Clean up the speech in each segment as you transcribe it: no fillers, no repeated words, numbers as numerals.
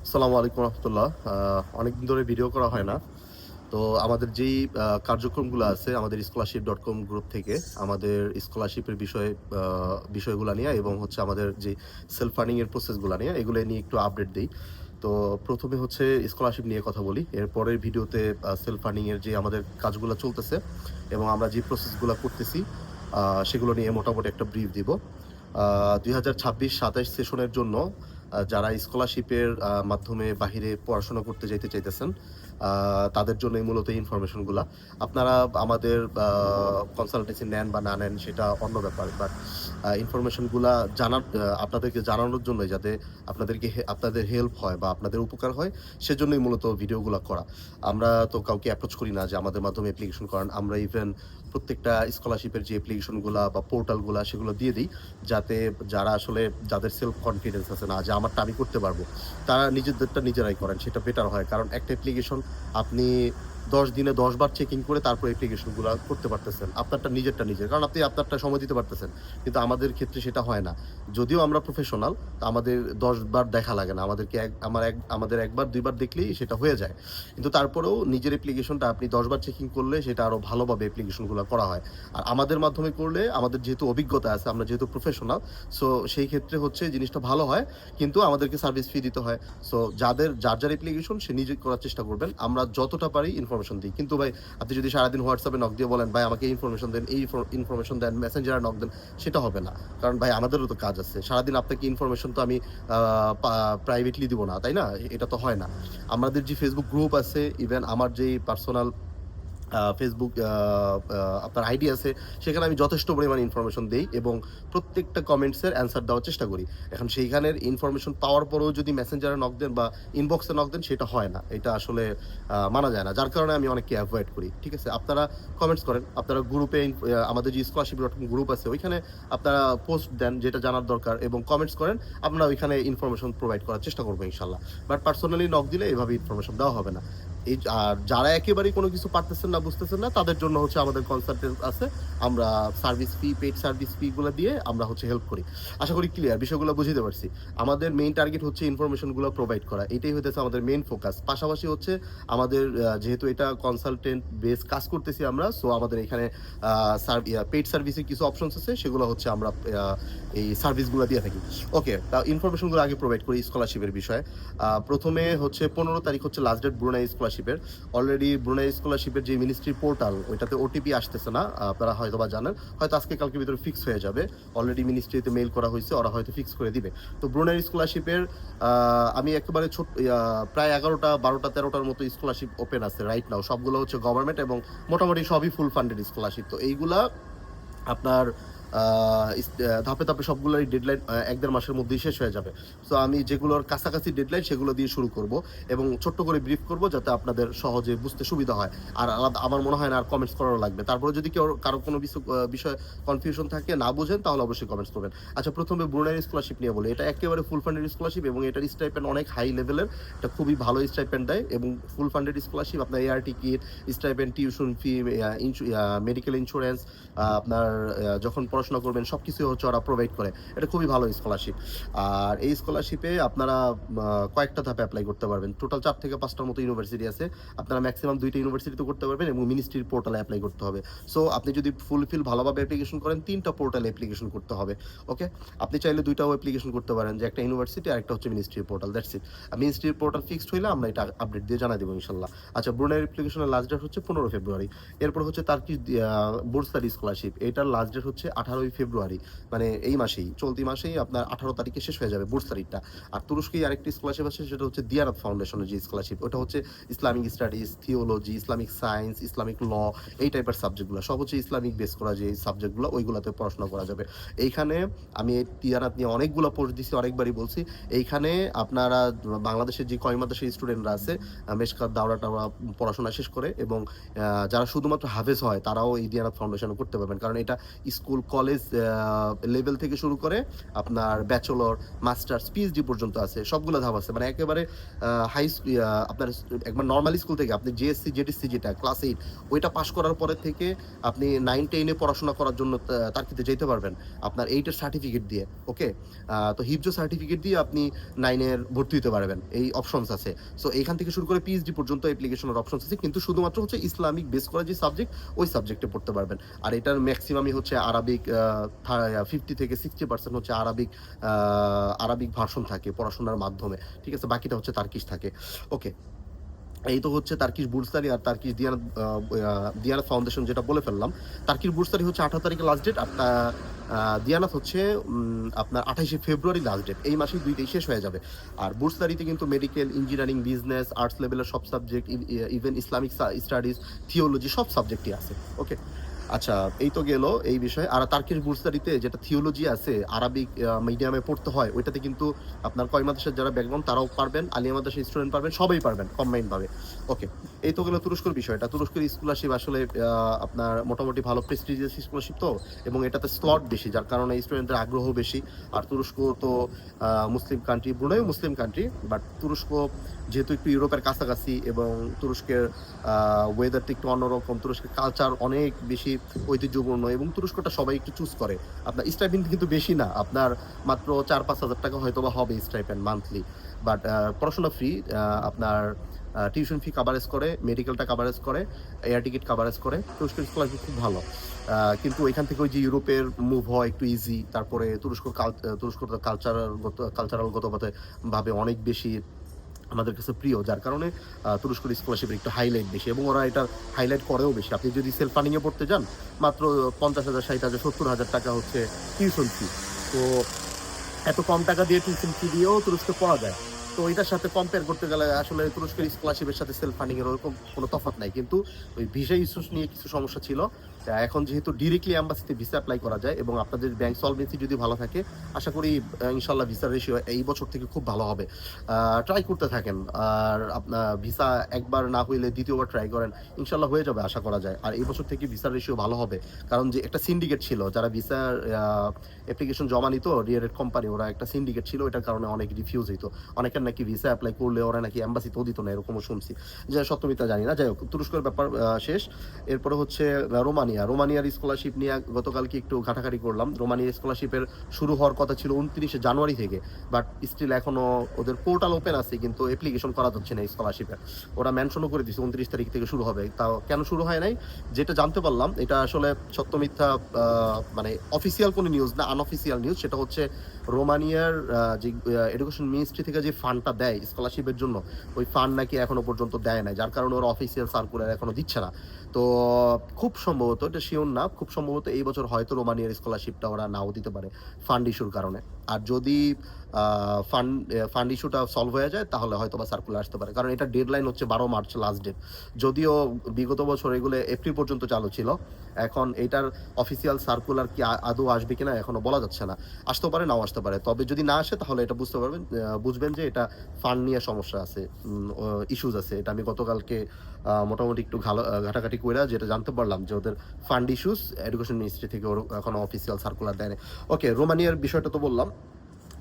আসসালামু আলাইকুম রহমতুল্লাহ। অনেকদিন ধরে ভিডিও করা হয় না। তো আমাদের যেই কার্যক্রমগুলো আছে আমাদের scholarship.com গ্রুপ থেকে আমাদের স্কলারশিপের বিষয়গুলা নিয়ে এবং হচ্ছে আমাদের যে সেলফ ফান্ডিং এর প্রসেসগুলা নিয়ে এগুলো নিয়ে একটু আপডেট দেই। তো ১ম এ হচ্ছে স্কলারশিপ নিয়ে কথা বলি। এর পরের ভিডিওতে সেলফ ফান্ডিং এর যে আমাদের কাজগুলা চলতেছে এবং আমরা যে প্রসেসগুলা করতেছি আ সেগুলো নিয়ে মোটামুটি একটা ব্রিফ দিব। ২০২৬-২৭ সেশনের জন্য যারা স্কলারশিপের মাধ্যমে বাহিরে পড়াশোনা করতে যাইতে চাইতেছেন, তাদের জন্যই মূলত এই ইনফরমেশনগুলা। আপনারা আমাদের কনসালটেন্সি নেন বা না নেন সেটা অন্য ব্যাপার। বাট ইনফরমেশনগুলা আপনাদেরকে জানানোর জন্যই যাতে আপনাদের হেল্প হয় বা আপনাদের উপকার হয়, সেজন্যই মূলত ভিডিওগুলা করা। আমরা তো কাউকে অ্যাপ্রোচ করি না যে আমাদের মাধ্যমে অ্যাপ্লিকেশন করান। আমরা ইভেন প্রত্যেকটা স্কলারশিপের যে অ্যাপ্লিকেশনগুলা বা পোর্টালগুলা সেগুলো দিয়ে দিই। যাতে যাদের সেলফ কনফিডেন্স আছে না যে আমারটা আমি করতে পারবো, তারা নিজেদেরটা নিজেরাই করেন সেটা বেটার হয়। কারণ একটা অ্যাপ্লিকেশন আপনি ১০ দিনে ১০ বার চেকিং করে তারপর অ্যাপ্লিকেশনগুলা করতে পারতেছেন। আপনারটা নিজেরটা নিজের। কারণ আপনি আপনারটা সময় দিতে পারতেছেন। কিন্তু আমাদের ক্ষেত্রে সেটা হয় না। যদিও আমরা প্রফেশনাল, আমাদের ১০ বার দেখা লাগে না। আমাদের ১ বার ২ বার দেখলেই সেটা হয়ে যায়। কিন্তু তারপরেও নিজের অ্যাপ্লিকেশনটা আপনি ১০ বার চেকিং করলে সেটা আরো ভালোভাবে অ্যাপ্লিকেশনগুলা করা হয়। আর আমাদের মাধ্যমে করলে আমাদের যেহেতু অভিজ্ঞতা আছে, আমরা যেহেতু প্রফেশনাল, সো সেই ক্ষেত্রে হচ্ছে জিনিসটা ভালো হয়। কিন্তু আমাদেরকে সার্ভিস ফি দিতে হয়। সো যার অ্যাপ্লিকেশন সে নিজে করার চেষ্টা করবেন। আমরা যতটা পারি ইনফরমেশন দিই। কিন্তু ভাই আপনি যদি সারাদিন হোয়াটসঅ্যাপে নক দিয়ে বলেন, "ভাই আমাকে এই ইনফরমেশন দেন, এই ইনফরমেশন দেন, মেসেঞ্জারে নক দেন," সেটা হবে না। কারণ ভাই আমাদেরও তো কাজ আছে। সারাদিন আপনাকে ইনফরমেশন তো আমি আ পা প্রাইভেটলি দিব না, তাই না? এটা তো হয় না। আমাদের যে Facebook গ্রুপ আছে, ইভেন আমার যেই পার্সোনাল Facebook আপনার আইডি আছে, সেখানে আমি যথেষ্ট পরিমাণে ইনফরমেশন দেই এবং প্রত্যেকটা কমেন্টসের অ্যান্সার দেওয়ার চেষ্টা করি। এখন সেইখানের ইনফরমেশন পাওয়ার পরেও যদি মেসেঞ্জারে নক দেন বা ইনবক্সে নক দেন, সেটা হয় না। এটা আসলে মানা যায় না। যার কারণে আমি অনেককে এভয়েড করি। ঠিক আছে? আপনারা কমেন্টস করেন। আপনারা গ্রুপে আমাদের যে scholarship.com গ্রুপ আছে, ওইখানে আপনারা পোস্ট দেন যেটা জানার দরকার এবং কমেন্টস করেন। আমরা ওইখানে ইনফরমেশন প্রোভাইড করার চেষ্টা করব ইনশাআল্লাহ। বাট পার্সোনালি নক দিলে এভাবে ইনফরমেশন দেওয়া হবে না। আর যারা একেবারেই কোনো কিছু পারতেছেন না, বুঝতেছেন না, তাদের জন্য হচ্ছে আমাদের কনসালটেন্ট আছে। আমরা পেইড সার্ভিস ফি গুলা দিয়ে আমরা হচ্ছে হেল্প করি। আশা করি ক্লিয়ার, বিষয়গুলো বুঝাইতে পারছি। আমাদের মেইন টার্গেট হচ্ছে ইনফরমেশন গুলো প্রোভাইড করা। এটাই হইতেছে আমাদের মেইন ফোকাস। পাশাপাশি হচ্ছে আমাদের যেহেতু এটা কনসালটেন্ট বেস কাজ করতেছি আমরা, সো আমাদের এখানে আ পেইড সার্ভিসের কিছু অপশনস আছে, সেগুলো হচ্ছে আমরা এই সার্ভিসগুলো দিয়ে থাকি। ওকে, তা ইনফরমেশন গুলো আগে প্রোভাইড করি স্কলারশিপের বিষয়ে। ১ম এ হচ্ছে ১৫ তারিখ হচ্ছে লাস্ট ডেট ব্রুনাই স্কলারশিপের। অলরেডি ব্রুনাই স্কলারশিপের যে মিনিস্ট্রি পোর্টাল, ওইটাতে ওটিপি আসতেছে না। আপনারা হয়তোবা জানেন। হয়তো আজকে কালকের ভিতরে ফিক্স হয়ে যাবে। অলরেডি মিনিস্ট্রিতে মেইল করা হইছে। ওরা হয়তো ফিক্স করে দিবে। তো ব্রুনাই স্কলারশিপের আমি একেবারে প্রায় ১১টা, ১২টা, ১৩টার মতো স্কলারশিপ ওপেন আছে রাইট নাও। সবগুলো হচ্ছে গভর্নমেন্ট এবং মোটামুটি সবই ফুল ফান্ডেড স্কলারশিপ। তো এইগুলা আপনার আ ধাপে, ধাপে সবগুলোরই ডেডলাইন ১-১.৫ মাসের মধ্যেই শেষ হয়ে যাবে। সো আমি যেগুলোর কাছাকাছি ডেডলাইন সেগুলো দিয়ে শুরু করব এবং ছোট্ট করে ব্রিফ করব যাতে আপনাদের সহজে বুঝতে সুবিধা হয়। আর আমার মনে হয় না আর কমেন্টস করারও লাগবে। তারপরে যদি কারো কোনো বিষয়ে কনফিউশন থাকে, না বুঝেন, তাহলে অবশ্যই কমেন্টস করবেন। আচ্ছা, ১ম এ ব্রুনাই স্কলারশিপ নিয়ে বলি। এটা একেবারে ফুল ফান্ডেড স্কলারশিপ এবং এটার স্টাইপেন্ড অনেক হাই লেভেলের। এটা খুবই ভালো স্টাইপেন্ড দেয় এবং ফুল ফান্ডেড স্কলারশিপ আপনার air ticket, stipend, tuition fee, medical insurance, আপনার যখন পড়াশোনা করবেন সবকিছুই হচ্ছে ওরা প্রোভাইড করে। এটা খুবই ভালো স্কলারশিপ। আর এই স্কলারশিপে আপনারা কয়েকটা ধাপে এপ্লাই করতে পারবেন। টোটাল ৪ থেকে ৫ টার মতো ইউনিভার্সিটি আছে। আপনারা মেক্সিমাম ২ টা ইউনিভার্সিটিতে করতে পারবেন এবং মিনিস্ট্রির পোর্টালে এপ্লাই করতে হবে। সো আপনি যদি ফুলফিল ভালোভাবে অ্যাপ্লিকেশন করেন, ৩ টা পোর্টালে অ্যাপ্লিকেশন করতে হবে। ওকে? আপনি চাইলে ২ টাও অ্যাপ্লিকেশন করতে পারেন, যে একটা ইউনিভার্সিটি আরেকটা হচ্ছে মিনিস্ট্রির পোর্টাল। That's it. মিনিস্ট্রির পোর্টাল ফিক্সড হইলে আমরা এটা আপডেট দিয়ে জানাই দেব ইনশাআল্লাহ। আচ্ছা, ব্রুনাই অ্যাপ্লিকেশনের লাস্ট ডেট হচ্ছে ১৫ ফেব্রুয়ারি। এরপর হচ্ছে তার্কিশ বুরস স্টাডি স্কলারশিপ। এটার লাস্ট ডেট হচ্ছে 18 ফেব্রুয়ারি। মানে এই মাসেই, চলতি মাসেই আপনার 18 তারিখে শেষ হয়ে যাবে বুরস তারিখটা। আর তুরস্কেই আরেকটি স্কলারশিপ আছে, সেটা হচ্ছে দিয়ানাত ফাউন্ডেশনের যে স্কলারশিপ। ওটা হচ্ছে Islamic studies, theology, Islamic science, Islamic law, এই টাইপের সাবজেক্টগুলো। সব হচ্ছে ইসলামিক বেস করা যে সাবজেক্টগুলো, ওইগুলাতে পড়াশোনা করা যাবে। এইখানে আমি এই দিয়ানাত নিয়ে অনেকগুলো পোস্ট দিছি, অনেকবারই বলছি। এইখানে আপনারা বাংলাদেশের যে কয় মাদ্রাসার স্টুডেন্টরা আছে, মেশকাত, দাওরাহ-টাওরাহ পড়াশোনা শেষ করে এবং যারা শুধুমাত্র হাফেজ হয়, তারাও এই দিয়ানাত ফাউন্ডেশনে করতে পারবেন। কারণ এটা স্কুল, কলেজ লেভেল থেকে শুরু করে আপনার ব্যাচেলর, মাস্টার্স, পিএইচডি পর্যন্ত আছে, সবগুলো ধাপ আছে। মানে একেবারে হাই আপনার একবার নর্মাল স্কুল থেকে আপনি জিএসসি জেডিসি যেটা ক্লাস 8 ওইটা পাশ করার পরে থেকে আপনি 9-10 পড়াশোনা করার জন্য তার্কিতে যেতে পারবেন আপনার 8 এর সার্টিফিকেট দিয়ে। ওকে, তো হিফজো সার্টিফিকেট দিয়ে আপনি 9 এর ভর্তি হতে পারবেন, এই অপশনস আছে। সো এখান থেকে শুরু করে পিএইচডি পর্যন্ত অ্যাপ্লিকেশনের অপশনস আছে, কিন্তু শুধুমাত্র হচ্ছে ইসলামিক বেস করা যে সাবজেক্ট ওই সাবজেক্টে পড়তে পারবেন। আর এটার ম্যাক্সিমামই হচ্ছে আরবিক, 50 থেকে 60% হচ্ছে আরবিক ভার্সন থাকে পড়াশোনার মাধ্যমে, ঠিক আছে, বাকিটা হচ্ছে তার্কিশ থাকে। ওকে, এই তো হচ্ছে তার্কিশ বুর্সারি আর তার্কিশ দিয়ানাত ফাউন্ডেশন যেটা বলে ফেললাম। তার্কিশ বুর্সারি হচ্ছে 18 তারিখে লাস্ট ডেট, আর দিয়ানাত হচ্ছে আপনার 28শে ফেব্রুয়ারি লাস্ট ডেট। এই মাসেই দুইটাই শেষ হয়ে যাবে। আর বুর্সারিতে কিন্তু মেডিকেল, ইঞ্জিনিয়ারিং, বিজনেস, আর্টস লেভেলের সব subject, even Islamic studies, theology সব সাবজেক্টই আছে। ওকে, আচ্ছা, এই তো গেল এই বিষয়ে। আর তার্কিশ বুর্সারিতে যেটা থিওলজি আছে, আরবিক মিডিয়ামে পড়তে হয়, ওইটাতে কিন্তু আপনার কয় মাদ্রাসার যারা ব্যাকগ্রাউন্ড তারাও পারবেন, আলিয়া মাদ্রাসার স্টুডেন্ট পারবেন, সবাই পারবেন কম্বাইন্ড ভাবে। ওকে, এই তো গেল তুরস্কের বিষয়টা। তুরস্কের স্কলারশিপ আসলে আপনার মোটামুটি ভালো প্রেস্টিজিয়াস স্কলারশিপ তো, এবং এটাতে স্লট বেশি, যার কারণে স্টুডেন্টদের আগ্রহ বেশি। আর তুরস্ক তো মুসলিম কান্ট্রি, ব্রুনাইও মুসলিম কান্ট্রি, বাট তুরস্ক যেহেতু একটু ইউরোপের কাছাকাছি এবং তুরস্কের ওয়েদারটা একটু অন্যরকম, তুরস্কের কালচার অনেক বেশি ঐতিহ্যপূর্ণ, এবং তুরস্কটা সবাই একটু চুজ করে। আপনার স্টাইপেন্ড কিন্তু বেশি না, আপনার মাত্র 4-5 হাজার টাকা হয়তো বা হবে স্টাইপেন্ড মান্থলি, বাট পড়াশোনা ফ্রি। আপনার টিউশন ফি কাভারেজ করে, মেডিকেলটা কাভারেজ করে, এয়ার টিকিট কাভারেজ করে। তুরস্কের স্কলারশিপ খুব ভালো, কিন্তু এখান থেকে ওই যে ইউরোপের মুভ হয় একটু ইজি। তারপরে তুরস্ক কালচারালগত ভাবে অনেক বেশি আমাদের কাছে প্রিয়, যার কারণে তুরস্কের স্কলারশিপের একটু হাইলাইট বেশি, এবং ওরা এটা হাইলাইট করেও বেশি। আপনি যদি সেলফ ফান্ডিংয়ে পড়তে যান, মাত্র 50,000, 60,000, 70,000 টাকা হচ্ছে টিউশন ফি। তো এত কম টাকা দিয়ে টিউশন ফি দিয়েও তুরস্কে পড়া যায়। তো এটার সাথে কম্পেয়ার করতে গেলে আসলে তুরস্কের স্কলারশিপের সাথে সেলফ ফান্ডিং এর ওরকম কোনো তফাৎ নাই, কিন্তু ওই ভিসা ইস্যুস নিয়ে কিছু সমস্যা ছিল। এখন যেহেতু ডিরেক্টলি অ্যাম্বাসিতে ভিসা অ্যাপ্লাই করা যায়, এবং আপনাদের ব্যাংক সলভেন্সি যদি ভালো থাকে, আশা করি ইনশাল্লাহ ভিসার রেশিও এই বছর থেকে খুব ভালো হবে। ট্রাই করতে থাকেন, আর আপনার ভিসা একবার না হইলে দ্বিতীয়বার ট্রাই করেন, ইনশাল্লাহ হয়ে যাবে আশা করা যায়। আর এই বছর থেকে ভিসার রেশিও ভালো হবে, কারণ যে একটা সিন্ডিকেট ছিল যারা ভিসার অ্যাপ্লিকেশন জমা নিত, রিয়ারেট কোম্পানি, ওরা একটা সিন্ডিকেট ছিল, এটার কারণে অনেক রিফিউজ হইতো। অনেকের নাকি ভিসা অ্যাপ্লাই করলে ওরা নাকি অ্যাম্বাসিতেও দিত না, এরকমও শুনছি, যে সত্যমিতা জানি না। যাই হোক, তুরস্কের ব্যাপার শেষ। এরপরে হচ্ছে রোমানিয়ার স্কলারশিপ নিয়ে গতকালকে একটু ঘাটাঘাটি করলাম। রোমানিয়ার স্কলারশিপের শুরু হওয়ার কথা ছিল 29শে জানুয়ারি থেকে, বাট স্টিল এখনো ওদের পোর্টাল ওপেন আছে, কিন্তু অ্যাপ্লিকেশন করা যাচ্ছে না স্কলারশিপের। ওরা মেনশনও করে দিচ্ছে 29 তারিখ থেকে শুরু হবে। তাও কেন শুরু হয় নাই, যেটা জানতে পারলাম, এটা আসলে সত্য মিথ্যা মানে অফিসিয়াল কোনো নিউজ না, আনঅফিসিয়াল নিউজ। সেটা হচ্ছে রোমানিয়ার যে এডুকেশন মিনিস্ট্রি থেকে যে ফান্ডটা দেয় স্কলারশিপের জন্য, ওই ফান্ড নাকি এখনো পর্যন্ত দেয় না, যার কারণে ওরা অফিসিয়াল সার্কুলার এখনো দিচ্ছে না। তো খুব সম্ভবত, এটা শিওর না, খুব সম্ভবত এই বছর হয়তো রোমানিয়ার স্কলারশিপটা ওরা নাও দিতে পারে ফান্ড ইস্যুর কারণে। আর যদি ফান্ড ইস্যুটা সলভ হয়ে যায়, তাহলে হয়তো বা সার্কুলার আসতে পারে, কারণ এটা ডেডলাইন হচ্ছে 12 মার্চ লাস্ট ডেট। যদিও বিগত বছর এগুলো এপ্রিল পর্যন্ত চালু ছিল, এখন এটার অফিসিয়াল সার্কুলার কি আদৌ আসবে কিনা এখনো বলা যাচ্ছে না। আসতেও পারে, নাও আসতে পারে। তবে যদি না আসে, তাহলে এটা বুঝবেন যে এটা ফান্ড নিয়ে সমস্যা আছে, ইস্যুজ আছে। এটা আমি গতকালকে মোটামুটি একটু ঘাটাঘাটি করে যেটা জানতে পারলাম, যে ওদের ফান্ড ইস্যুস এডুকেশন মিনিস্ট্রি থেকে এখনো অফিসিয়াল সার্কুলার দেয় না। ওকে, রোমানিয়ার বিষয়টা তো বললাম,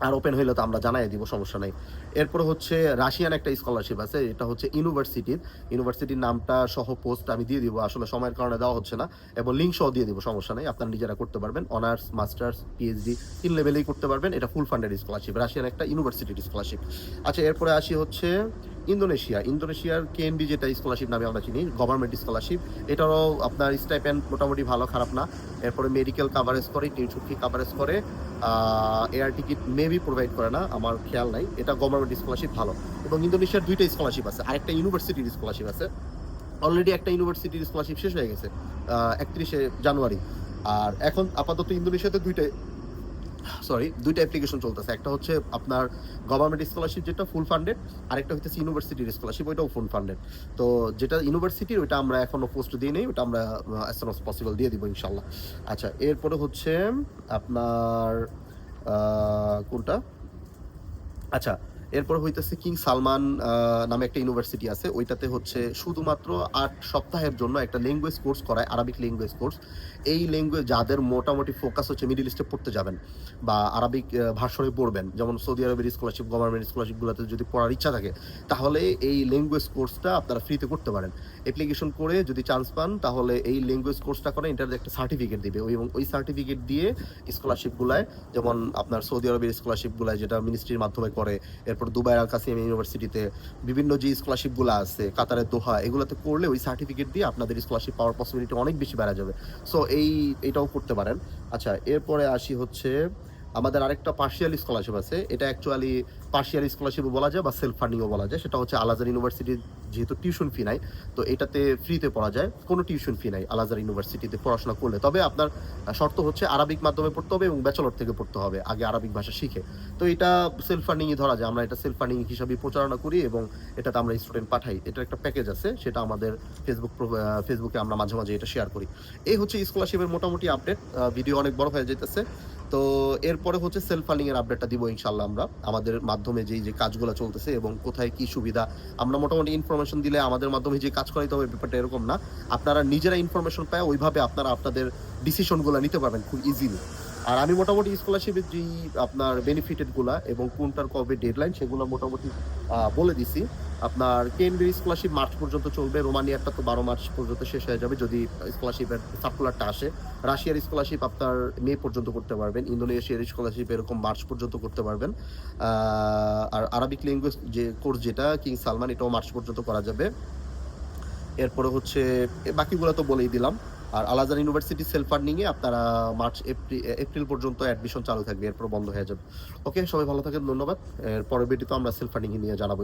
আর ওপেন হইলে তো আমরা জানাই দিব, সমস্যা নাই। এরপর হচ্ছে রাশিয়ান একটা স্কলারশিপ আছে, এটা হচ্ছে ইউনিভার্সিটির নামটা সহ পোস্ট আমি দিয়ে দিব, আসলে সময়ের কারণে দেওয়া হচ্ছে না, এবং লিঙ্ক সহ দিয়ে দিব, সমস্যা নেই, আপনারা নিজেরা করতে পারবেন। অনার্স, মাস্টার্স, পিএইচডি 3 লেভেলেই করতে পারবেন। এটা ফুল ফান্ডেড স্কলারশিপ, রাশিয়ান একটা ইউনিভার্সিটির স্কলারশিপ। আচ্ছা, এরপরে আসি হচ্ছে ইন্দোনেশিয়ার কেএনবি, যেটা স্কলারশিপ নামে আমরা চিনি, গভর্নমেন্ট স্কলারশিপ। এটারও আপনার স্টাইপেন্ড মোটামুটি ভালো, খারাপ না। এরপরে মেডিকেল কাভারেজ করে, টিউশন ফি কাভারেজ করে, এয়ার টিকিট মেবি প্রোভাইড করে না, আমার খেয়াল নাই। এটা গভর্নমেন্ট স্কলারশিপ ভালো। এবং ইন্দোনেশিয়ার 2টা স্কলারশিপ আছে, আরেকটা ইউনিভার্সিটির স্কলারশিপ আছে। অলরেডি একটা ইউনিভার্সিটির স্কলারশিপ শেষ হয়ে গেছে 31শে জানুয়ারি। আর এখন আপাতত ইন্দোনেশিয়াতে দুইটা অ্যাপ্লিকেশন চলতেছে। একটা হচ্ছে আপনার গভর্নমেন্ট স্কলারশিপ, যেটা ফুল ফান্ডেড, আরেকটা হচ্ছে ইউনিভার্সিটির স্কলারশিপ, ওইটাও ফুল ফান্ডেড। তো যেটা ইউনিভার্সিটির, ওইটা আমরা এখনো পোস্ট দিয়ে নেই, ওটা আমরা অ্যাজ সুন অ্যাজ পসিবল দিয়ে দিব ইনশাল্লাহ। আচ্ছা, এরপরে হচ্ছে আপনার কোনটা, আচ্ছা, এরপর হইতেছে কিং সালমান নামে একটা ইউনিভার্সিটি আছে, ওইটাতে হচ্ছে শুধুমাত্র 8 সপ্তাহের জন্য একটা ল্যাঙ্গুয়েজ কোর্স করায়, আরবিক ল্যাঙ্গুয়েজ কোর্স। এই ল্যাঙ্গুয়েজ যাদের মোটামুটি ফোকাস হচ্ছে মিডল ইস্টে পড়তে যাবেন বা আরবিক ভার্সনে পড়বেন, যেমন সৌদি আরবের স্কলারশিপ, গভর্নমেন্ট স্কলারশিপগুলোতে যদি পড়ার ইচ্ছা থাকে, তাহলে এই ল্যাঙ্গুয়েজ কোর্সটা আপনারা ফ্রিতে করতে পারেন। অ্যাপ্লিকেশন করে যদি চান্স পান, তাহলে এই ল্যাঙ্গুয়েজ কোর্সটা করে এটার একটা সার্টিফিকেট দিবে, এবং ওই সার্টিফিকেট দিয়ে স্কলারশিপগুলায়, যেমন আপনার সৌদি আরবের স্কলারশিপগুলায় যেটা মিনিস্ট্রির মাধ্যমে করে, এরপর দুবাই আল কাসিম ইউনিভার্সিটিতে বিভিন্ন যে স্কলারশিপগুলো আছে, কাতারের দোহা, এগুলোতে করলে ওই সার্টিফিকেট দিয়ে আপনাদের স্কলারশিপ পাওয়ার পসিবিলিটি অনেক বেশি বেড়ে যাবে। সো এটাও করতে পারেন। আচ্ছা, এরপরে আসি হচ্ছে আমাদের আরেকটা পার্শিয়াল স্কলারশিপ আছে। এটা অ্যাকচুয়ালি পার্শিয়াল স্কলারশিপও বলা যায় বা সেলফ ফান্ডিংও বলা যায়। সেটা হচ্ছে আল আজহার ইউনিভার্সিটির, যেহেতু টিউশন ফি নাই, তো এটাতে ফ্রিতে পড়া যায়, কোনো টিউশন ফি নাই আল আজহার ইউনিভার্সিটিতে পড়াশোনা করলে। তবে আপনার শর্ত হচ্ছে আরবিক মাধ্যমে পড়তে হবে এবং ব্যাচেলর থেকে পড়তে হবে, আগে আরবিক ভাষা শিখে। তো এটা সেলফ ফান্ডিংই ধরা যায়, আমরা এটা সেলফ ফান্ডিং হিসাবে প্রচারণা করি এবং এটাতে আমরা স্টুডেন্ট পাঠাই। এটার একটা প্যাকেজ আছে, সেটা আমাদের ফেসবুকে আমরা মাঝে মাঝে এটা শেয়ার করি। এই হচ্ছে স্কলারশিপের মোটামুটি আপডেট। ভিডিও অনেক বড় হয়ে যেতেছে, তো এরপরে হচ্ছে সেলফ ফান্ডিং এর আপডেটটা দিব ইনশাল্লাহ আমরা, আমাদের মাধ্যমে যে কাজগুলো চলতেছে এবং কোথায় কি সুবিধা। আমরা মোটামুটি ইনফরমেশন দিলে আমাদের মাধ্যমে যে কাজ করাইতে হবে, ব্যাপারটা এরকম না। আপনারা নিজেরা ইনফরমেশন পায় ওইভাবে আপনারা আপনাদের ডিসিশনগুলো নিতে পারবেন খুব ইজিলি। আর আমি মোটামুটি স্কলারশিপের যেই আপনার বেনিফিটেডগুলো এবং কোনটার কবে ডেডলাইন, সেগুলো মোটামুটি বলে দিছি। আপনার কেএনবির স্কলারশিপ মার্চ পর্যন্ত চলবে, রোমানিয়ারটা তো 12 মার্চ পর্যন্ত শেষ হয়ে যাবে যদি স্কলারশিপের সার্কুলারটা আসে। রাশিয়ার স্কলারশিপ আপনার মে পর্যন্ত করতে পারবেন, ইন্দোনেশিয়ার স্কলারশিপ এরকম মার্চ পর্যন্ত করতে পারবেন। আর আরবিক ল্যাঙ্গুয়েজ যে কোর্স যেটা কিং সালমান, এটাও মার্চ পর্যন্ত করা যাবে। এরপরে হচ্ছে বাকিগুলো তো বলেই দিলাম। আর আল আজহার ইউনিভার্সিটি সেলফ ফান্ডিংয়ে আপনারা মার্চ এপ্রিল পর্যন্ত অ্যাডমিশন চালু থাকবে, এরপর বন্ধ হয়ে যাবে। ওকে, সবাই ভালো থাকেন, ধন্যবাদ। এর পরের ভিডিওতে আমরা সেলফ ফান্ডিং নিয়ে জানাবো।